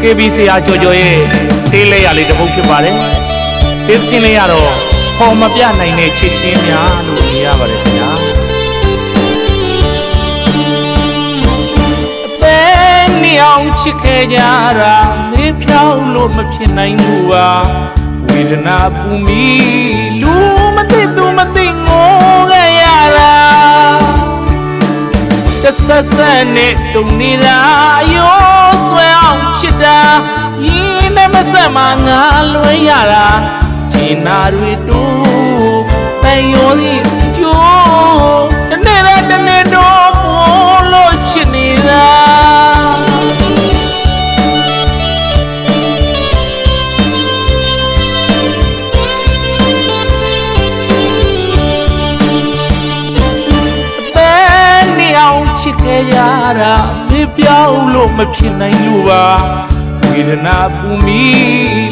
KBC အားကြော်ရဲ့တေးလေးရလေးတစ်ပုတ်ဖြစ်ပါတယ်တေးချင်းလေးရတော့ပေါ်မပြနိုင်တဲ့ချစ်ချင်းများလို့မြင်ရပါတယ်ခင်ဗျာအသေးနေအောင်ချစ်ခဲ့ကြတာမေးဖြောင်းလို့မဖြစ်နိုင်ဘူးပါဝေဒနာပူမီလူမသိသူမသိငိုခဲ့ရတာတဆက်ဆက်နဲ့တုံနေတာရိုးဆွဲအောင်ချစ်တာရင်းနဲ့မဆက်မှငါလွင်ရတာဂျင်းနာတွေတို့တန်ရောစီကျိုးတနေ့တနေ့တော့ပို့လို့ချစ်နေတာချစ်ခဲ့ရတာမေးပြောင်းလို့မဖြစ်နိုင်လို့ပါဝေဒနာပူမီ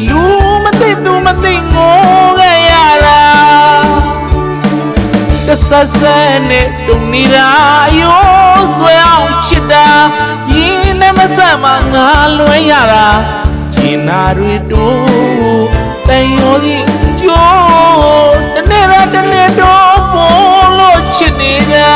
လူမသိသူမသိငိုခဲ့ရတာတဆက်ဆက်နဲ့တုံနေတာရိုးဆွဲအောင်ချစ်တာရင်းနဲ့မဆက်မှငါလွင်ရတာဂျင်းနာတွေတို့တန်ရောစီကျိုးတနေ့တော့ပို့လို့ချစ်နေတာ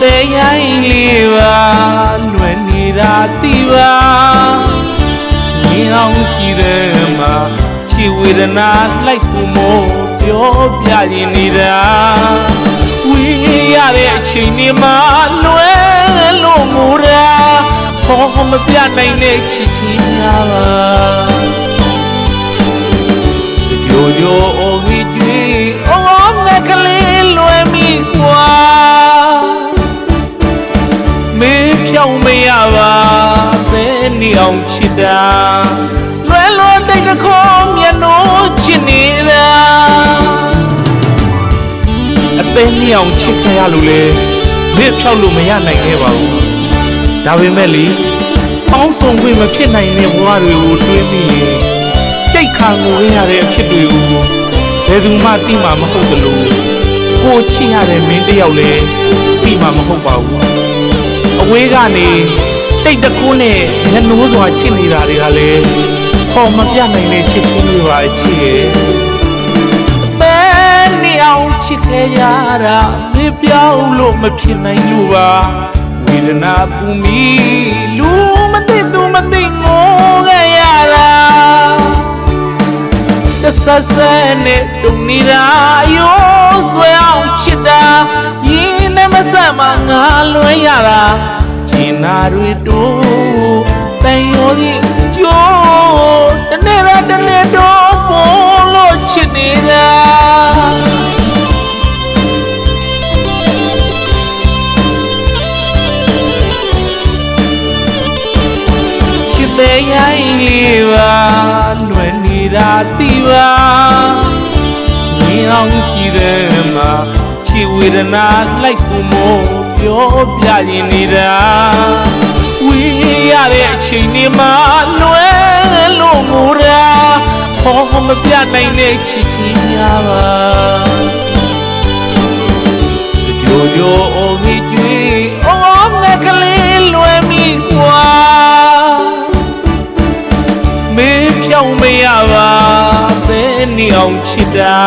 တဲ့ရိုင်းလေးပါလွယ်နေတာတိပါမြင်အောင်ကြည့်တယ်မှာချီဝေဒနာလိုက်ဖို့မို့ပြောပြရင်နေတာဝေးရတဲ့အချိန်ဒီမှာလွယ်လို့ငိုတာခေါ်မပြနိုင်တဲ့ချစ်ချင်းများပါကြိုကြိုအိုဟိကျွေးအော်ငါကလေးလွယ်မိကွာမေးဖြောင်းမရပါဘယ်နေအောင်ချစ်တာလွယ်လွယ်တိတ်တခေါ်မျက်နှာချစ်နေတာအသေးနေအောင်ချစ်ခဲ့ရလို့လေမေးဖြောင်းလို့မရနိုင်ခဲ့ပါဘူးဒါပေမဲ့လေပေါင်းစုံခွင့်မဖြစ်နိုင်တဲ့ဘဝတွေကိုတွေးမိရင်စိတ်ခံငိုရတဲ့အဖြစ်တွေကိုဘယ်သူမှသိမှာမဟုတ်သလိုကိုချစ်ရတဲ့မင်းတယောက်လည်းသိမှာမဟုတ်ပါဘူးအဝေးကနေတိတ်တကူးနဲ့ညနိုးစွာချစ်နေတာတွေကလည်းခေါ်မပြနိုင်တဲ့ချစ်ချင်းတွေပါချစ်ရဲ့ဘယ်နေအောင်ချစ်ခဲ့ရတာမေးပြောင်းလို့မဖြစ်နိုင်လို့ပါဝေဒနာပူမီလူမသိသူမသိငိုခဲ့ရတာတဆက်ဆက်နဲ့တုံနေတာရိုးဆွဲအောင်ချစ်တာရင်းနဲ့မဆက်မှငါလွင်ရတာဂျင်းနာတွေတို့တန်ရောစီကျိုးတနေ့တော့ပို့လို့ချစ်နေတာချစ်တဲ့ရိုင်းလေးပါလွယ်နေတာတိပါမြင်အောင်ကြည့်တယ်မှာချီဝေဒနာလိုက်ဖို့မို့ပြောပြရင်နေတာဝေးရတဲ့အချိန်ဒီမှာလွယ်လို့ငိုတာခေါ်မပြနိုင်တဲ့ချစ်ချင်းများပါကြိုကြိုအိုဟိကျွေးအော်ငါကလေးလွယ်မိကွာမေးဖြောင်းမရပါဘယ်နေအောင်ချစ်တာ